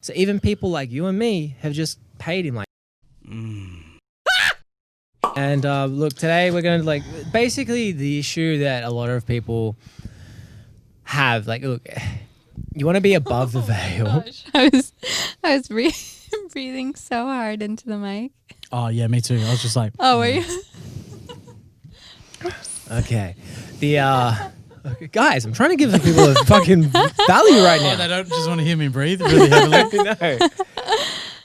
So even people like you and me have just paid him like. And look, today we're going to like basically the issue that a lot of people have. Like, look, you want to be above the veil. Gosh. I was breathing so hard into the mic. Oh yeah, me too. I was just like, Oh, were you? Mm. Okay. Okay, guys, I'm trying to give the people a fucking value right now. oh, they don't just want to hear me breathe really heavily.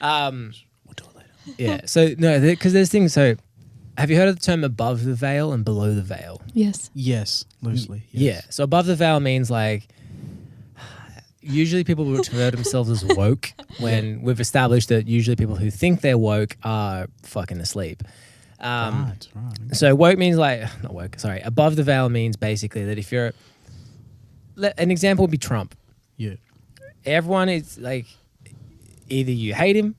No. We'll do it later. Yeah. So no, because there's things. So, have you heard of the term above the veil and below the veil? Yes. Yes, loosely. Yeah. Yes. So above the veil means like usually people would refer to themselves as woke when we've established that usually people who think they're woke are fucking asleep. Right. So woke means like not woke. Sorry, above the veil means basically that if you're an example would be Trump. Yeah. Everyone is like either you hate him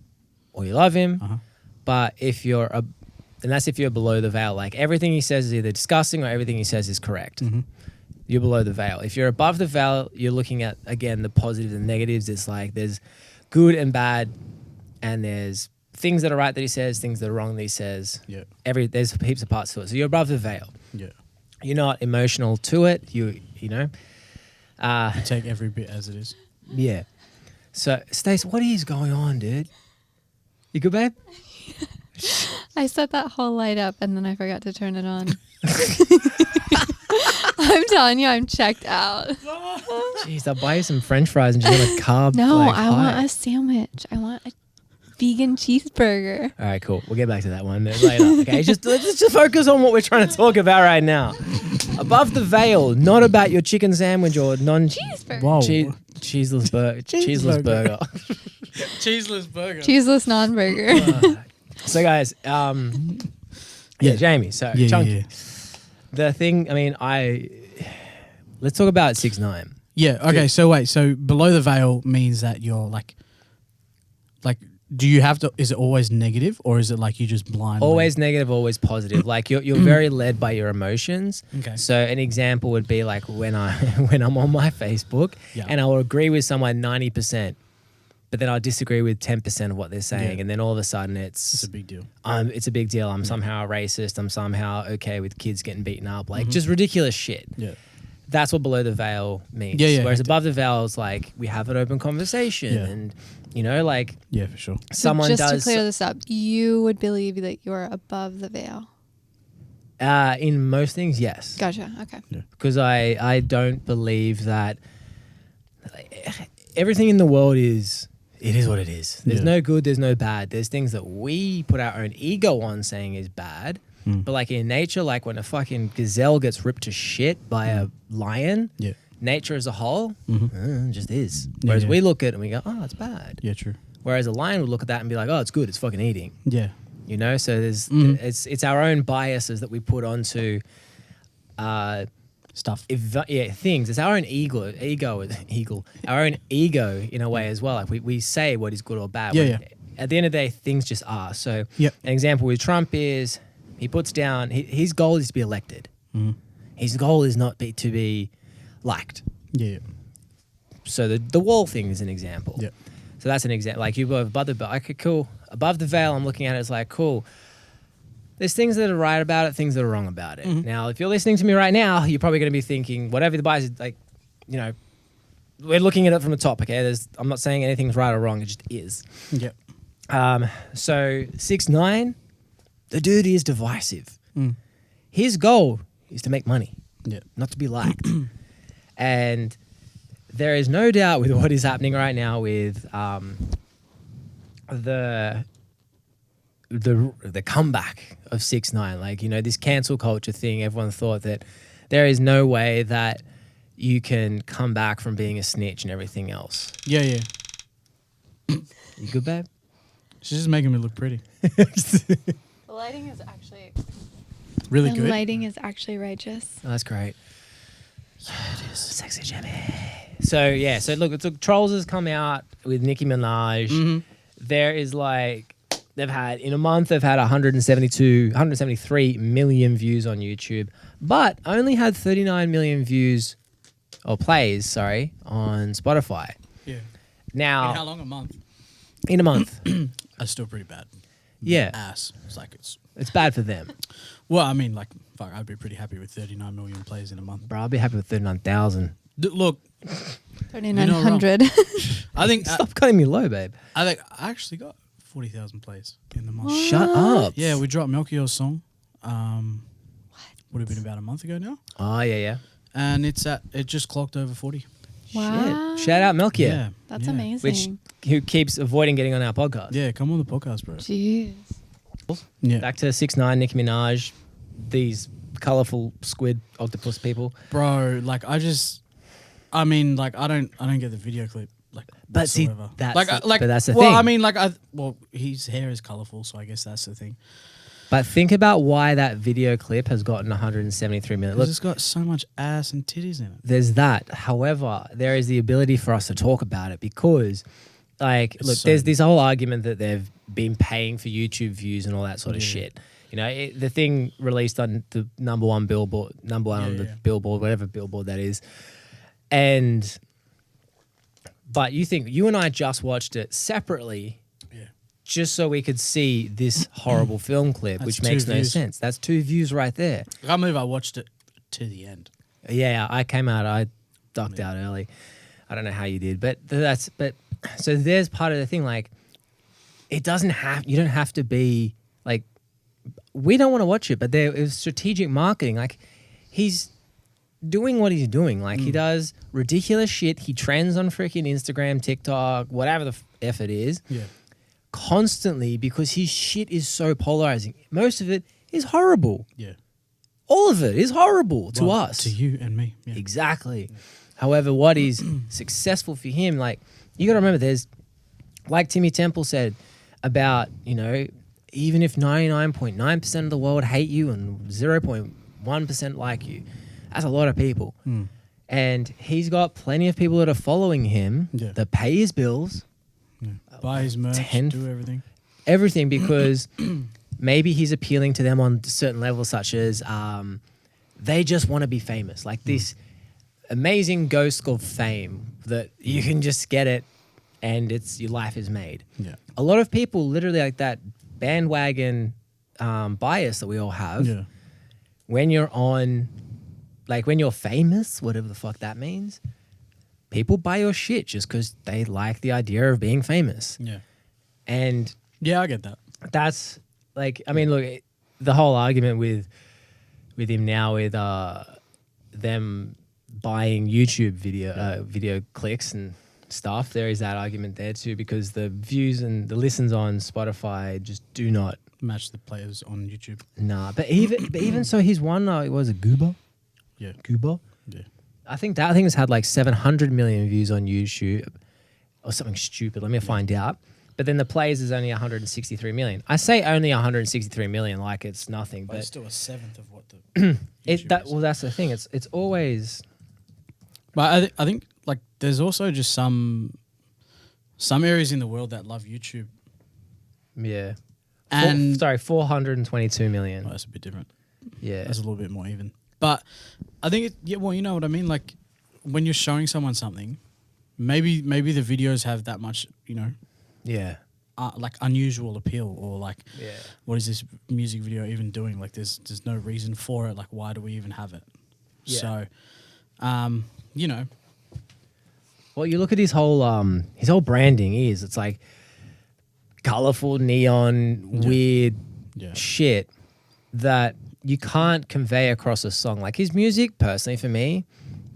or you love him, but if you're and that's if you're below the veil. Like everything he says is either disgusting or everything he says is correct. You're below the veil. If you're above the veil, you're looking at again the positives and negatives. It's like there's good and bad, and there's things that are right that he says, things that are wrong that he says. Yeah. There's heaps of parts to it. So you're above the veil. Yeah. You're not emotional to it. You know. You take every bit as it is. Yeah. So Stace, what is going on, dude? You good, babe? I set that whole light up and then I forgot to turn it on. I'm telling you, I'm checked out. Jeez, I'll buy you some French fries and just want a carb. No, like, I want a sandwich. I want a vegan cheeseburger. All right, cool. We'll get back to that one later. Okay, let's just focus on what we're trying to talk about right now. Above the veil, not about your chicken sandwich or Cheeseburger. Whoa. cheeseless burger. Cheeseless burger. Cheeseless burger. Cheeseless non-burger. So guys, yeah, Jamie. So Yeah, Chunky. yeah. The thing. I mean, let's talk about 6ix9ine. Yeah. Okay. So wait. So below the veil means that you're like, do you have to? Is it always negative, or is it like you just blind? Always negative, always positive. Like you're very led by your emotions. Okay. So an example would be like when I'm on my Facebook and I'll agree with someone 90%, but then I'll disagree with 10% of what they're saying, and then all of a sudden it's a big deal. It's a big deal. I'm somehow a racist. I'm somehow okay with kids getting beaten up. Like just ridiculous shit. Yeah. That's what below the veil means. Yeah, yeah. Whereas above the veil is like we have an open conversation and like Yeah, for sure. someone just does to clear this up, you would believe that you're above the veil. in most things, yes. Gotcha. Okay. Because I don't believe that everything in the world is what it is. There's no good, there's no bad. There's things that we put our own ego on saying is bad. But like in nature, like when a fucking gazelle gets ripped to shit by a lion, nature as a whole just is. Whereas we look at it and we go, oh, it's bad. Yeah, true. Whereas a lion would look at that and be like, oh, it's good, it's fucking eating. Yeah. You know, so there's it's our own biases that we put onto Stuff. things. It's our own ego, our own ego in a way as well. Like we say what is good or bad. Yeah. At the end of the day, things just are. So Yep. an example with Trump is he puts down his goal is to be elected. His goal is not to be liked. Yeah. So the wall thing is an example. Yeah. So that's an example. Like you go above the veil. Okay, cool. Above the veil, I'm looking at it. It's like cool. There's things that are right about it, things that are wrong about it. Now, if you're listening to me right now, you're probably going to be thinking, whatever the bias is, like, you know, we're looking at it from the top, okay? I'm not saying anything's right or wrong, it just is. Yep. So 6ix9ine, the dude is divisive. His goal is to make money, not to be liked. And there is no doubt with what is happening right now with the comeback of 6ix9ine, like, you know, this cancel culture thing. Everyone thought that there is no way that you can come back from being a snitch and everything else. Yeah. You good, babe? She's just making me look pretty. The lighting is actually Really good. The lighting is actually righteous. Oh, that's great. Yeah, it is. Sexy Jimmy. So yeah, so look, Trolls has come out with Nicki Minaj. There is like they've had in a month they've had 173 million views on YouTube, but only had 39 million views or plays, sorry, on Spotify. Yeah. Now, In how long a month? in a month. That's still pretty bad. Yeah. Ass. It's like It's bad for them. Well, I mean, like, fuck, I'd be pretty happy with 39 million plays in a month. Bro, I'll be happy with 39,000. Look, 3,900. I think Stop cutting me low, babe. I actually got 40,000 plays in the month. Shut up. Yeah, we dropped Melchior's song. Would have been about a month ago now, Oh, yeah. and it just clocked over 40. Wow. Shit. Shout out Melchior, That's yeah. amazing. who keeps avoiding getting on our podcast. Yeah, come on the podcast, bro. Jeez. Yeah, Back to 6ix9ine, Nicki Minaj, these colourful squid octopus people. bro. Like, I don't get the video clip. Like, But see, whatsoever. that's like, the- but that's the well, thing. I mean, like, his hair is colorful, so I guess that's the thing. But think about why that video clip has gotten 173 million. Look, It's got so much ass and titties in it. there's that. However, there is the ability for us to talk about it because, like, look, so- there's this whole argument that they've been paying for YouTube views and all that sort of shit. You know, the thing released on the number one on the Billboard, whatever Billboard that is. But you and I just watched it separately just so we could see this horrible film clip, That's which 2 makes no views. sense. That's 2 views right there. I can't believe I watched it to the end. Yeah, I came out. I ducked out early. I don't know how you did, but so there's part of the thing. Like, you don't have to be like, we don't want to watch it, but there is strategic marketing. Like, he's doing what he's doing. Like, he does ridiculous shit. He trends on freaking Instagram, TikTok, whatever the F it is. Yeah. Constantly, because his shit is so polarizing. Most of it is horrible. Yeah. All of it is horrible to Well, us. to you and me. Yeah. Exactly. However, what is successful for him, like, you got to remember, there's, like Timmy Temple said about, you know, even if 99.9% of the world hate you and 0.1% like you, that's a lot of people. And he's got plenty of people that are following him that pay his bills. Buy his merch, 10th do everything. Everything, because maybe he's appealing to them on certain levels, such as they just want to be famous. Like this amazing ghost of fame that you can just get it and your life is made. Yeah. A lot of people literally like that bandwagon bias that we all have. Yeah. When you're when you're famous, whatever the fuck that means, people buy your shit just because they like the idea of being famous. Yeah. And Yeah, I get that. that's like, I mean, look, the whole argument with him now with them buying YouTube video clicks and stuff, there is that argument there too, because the views and the listens on Spotify just do not Match the players on YouTube. Nah, but even so, he's won. Was it Gooba? Yeah. Gooba. Yeah. I think that thing has had like 700 million views on YouTube or something stupid. Let me find out. But then the plays is only 163 million. I say only 163 million like it's nothing, But but it's still a seventh of what the YouTube is. well, that's the thing. It's always But I think like there's also just some areas in the world that love YouTube. yeah. And 422 million. well, that's a bit different. Yeah. That's a little bit more even. But I think well, you know what I mean. Like when you're showing someone something, maybe the videos have that much, you know, Yeah. like unusual appeal, or like, Yeah. what is this music video even doing? Like there's no reason for it. Like why do we even have it? Yeah. So, you know, Well, you look at his whole branding it's like colorful neon weird yeah, shit that you can't convey across a song. Like his music, personally for me,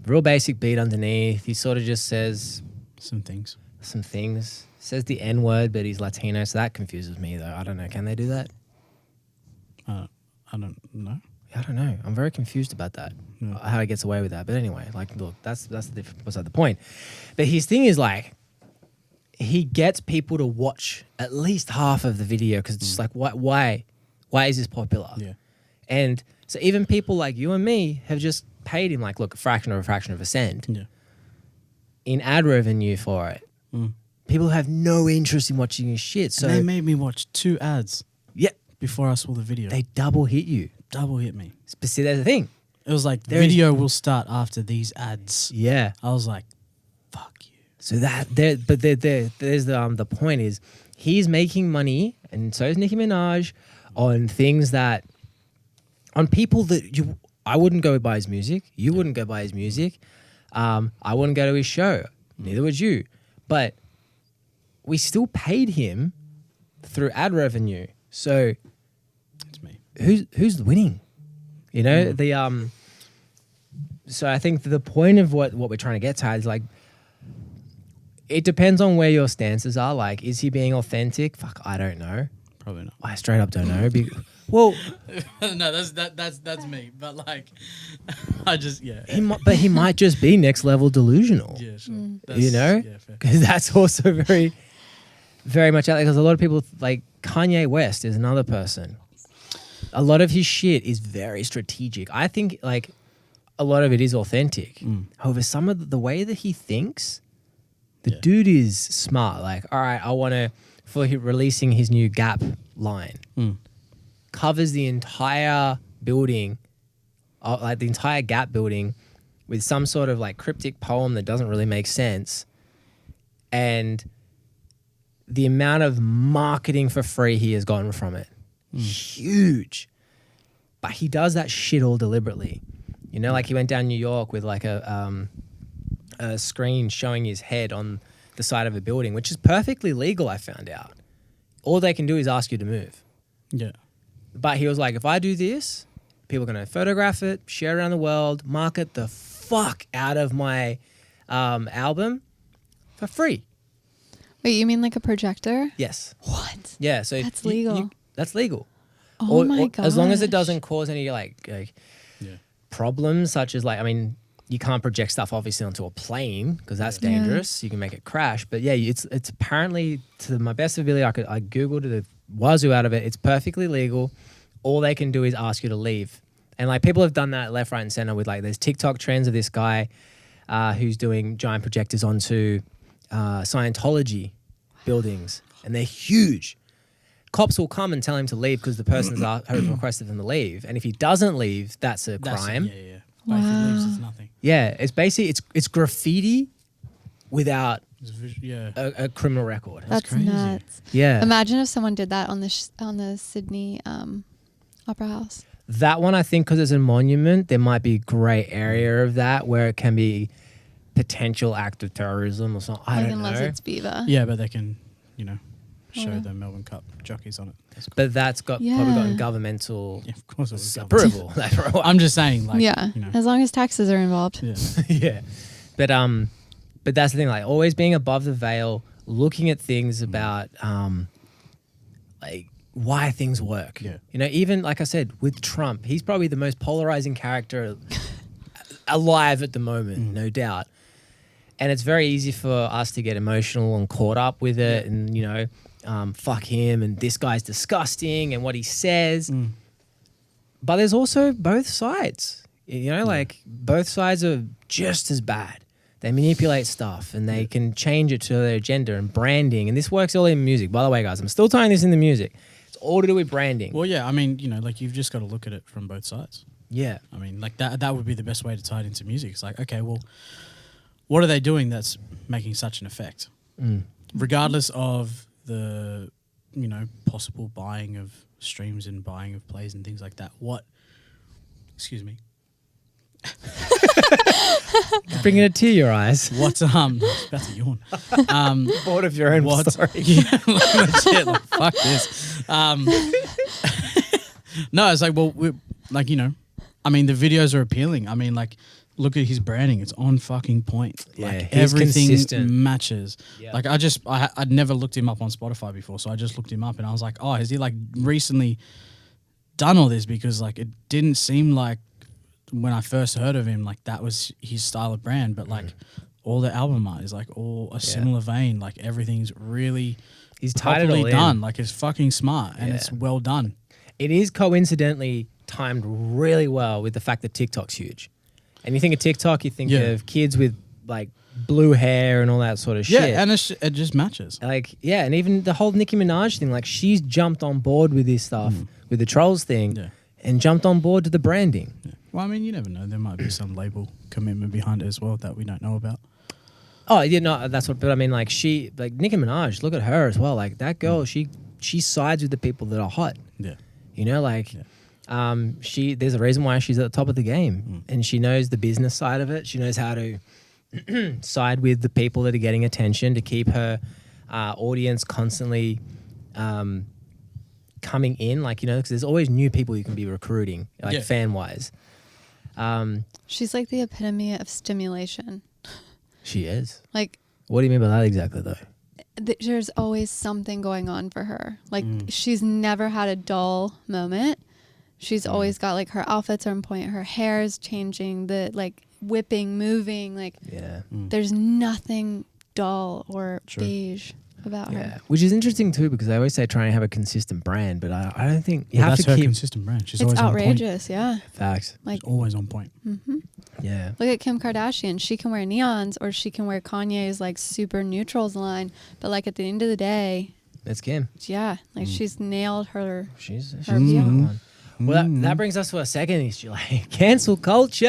real basic beat underneath. He sort of just says some things. says the N word, but he's Latino, so that confuses me though. I don't know. Can they do that? I don't know. I don't know. I'm very confused about that. How he gets away with that. But anyway, like, look, that's beside the point. But his thing is like, he gets people to watch at least half of the video because it's just like, why is this popular? Yeah. And so even people like you and me have just paid him like, look, a fraction of a cent Yeah. in ad revenue for it. People have no interest in watching his shit. So And they made me watch 2 ads yeah, before I saw the video. they double hit you. double hit me. But see, that's the thing. It was like, There is- video will start after these ads. Yeah. I was like, fuck you. So there's the point is he's making money, and so is Nicki Minaj, on things that, on people that I wouldn't go buy his music. You wouldn't go buy his music. I wouldn't go to his show. Neither would you. But we still paid him through ad revenue. So It's me. who's winning? You know, so I think the point of what we're trying to get to is like, it depends on where your stances are. Like, is he being authentic? Fuck, I don't know. Probably not. I straight up don't know. Well, No, that's me. But like, I just he might just be next level delusional. Yeah, sure. You know, Yeah, fair. because that's also very, very much out there. Because a lot of people, like Kanye West is another person. A lot of his shit is very strategic. I think like a lot of it is authentic. However, some of the way that he thinks, the dude is smart. Like, all right, I want to, for releasing his new Gap line, covers the entire building, like the entire Gap building, with some sort of like cryptic poem that doesn't really make sense. And the amount of marketing for free he has gotten from it, huge. But he does that shit all deliberately. You know, like he went down New York with like a screen showing his head on the side of a building, which is perfectly legal, I found out. All they can do is ask you to move. Yeah. But he was like, if I do this, people are going to photograph it, share it around the world, market the fuck out of my album for free. Wait, you mean like a projector? Yes. What? Yeah. So That's legal. That's legal. Oh my god! As long as it doesn't cause any like Yeah. problems, such as like, I mean, you can't project stuff obviously onto a plane because that's dangerous. You can make it crash. But yeah, it's apparently, to my best ability, I googled the wazoo out of it. It's perfectly legal. All they can do is ask you to leave. And like people have done that left, right, and center with like there's TikTok trends of this guy who's doing giant projectors onto Scientology buildings, and they're huge. Cops will come and tell him to leave because the person's requested him to leave, and if he doesn't leave, that's a crime. Yeah. But if he leaves, it's nothing. Yeah, it's basically it's graffiti without Yeah. a criminal record. That's crazy. nuts. Yeah, Imagine if someone did that on the Sydney Opera House. that one I think because it's a monument, there might be a grey area of that where it can be potential act of terrorism or something. I don't Unless know. it's Beaver. Yeah, but they can, show Yeah. the Melbourne Cup jockeys on it. That's cool. But that's probably Yeah. gotten governmental Yeah, of course it was approval. That's right. I'm just saying, like, Yeah, as long as taxes are involved. yeah. Yeah, but that's the thing. Like always being above the veil, looking at things about like why things work. Yeah. You know, even like I said with Trump, he's probably the most polarizing character alive at the moment, no doubt. And it's very easy for us to get emotional and caught up with it, and fuck him, and this guy's disgusting, and what he says. But there's also both sides. Like both sides are just as bad. They manipulate stuff, and they can change it to their agenda and branding. And this works all in music. By the way, guys, I'm still tying this in the music. It's all to do with branding. Well, yeah, I mean, like you've just got to look at it from both sides. Yeah. I mean, like that would be the best way to tie it into music. It's like, okay, well, what are they doing that's making such an effect? Regardless of the, possible buying of streams and buying of plays and things like that. Excuse me. Bringing a tear to your eyes. What, I was about to yawn. Bored of your own story. Yeah, legit, like, fuck this. No, it's like, well, I mean, the videos are appealing. I mean, like, look at his branding. It's on fucking point. Yeah, like, he's everything consistent. matches. Yeah. Like, I'd never looked him up on Spotify before, so I just looked him up and I was like, oh, has he, like, recently done all this? Because, like, it didn't seem like when I first heard of him, like, that was his style of brand. But, like, all the album art is, like, all a similar vein. Like, everything's really He's tied it properly all in. done. Like, it's fucking smart and Yeah. it's well done. It is coincidentally timed really well with the fact that TikTok's huge. And you think of TikTok, you think of kids with like blue hair and all that sort of shit. Yeah, and it just matches. Like, yeah, and even the whole Nicki Minaj thing, like she's jumped on board with this stuff, with the trolls thing, and jumped on board to the branding. Yeah. Well, I mean, you never know. There might be some label commitment behind it as well that we don't know about. Oh, yeah, no, that's what. But I mean, like Nicki Minaj. Look at her as well. Like that girl, she sides with the people that are hot. Yeah. You know, like, there's a reason why she's at the top of the game, and she knows the business side of it. She knows how to side with the people that are getting attention to keep her audience constantly coming in. Like, you know, because there's always new people you can be recruiting, like fan wise. She's like the epitome of stimulation. She is. Like, what do you mean by that exactly, though? There's always something going on for her. Like, she's never had a dull moment. She's always got, like, her outfits are on point. Her hair is changing. The, like, whipping, moving. Like, there's nothing dull or beige about her. Which is interesting, too, because they always say try and have a consistent brand, but I don't think you have that's to her keep... consistent brand. She's It's always outrageous, on point. Facts. Like, she's always on point. Yeah. Look at Kim Kardashian. She can wear neons or she can wear Kanye's like super neutrals line. But like at the end of the day, It's Kim. yeah, like she's nailed her. She's her view. Well, that brings us to our second issue, like cancel culture.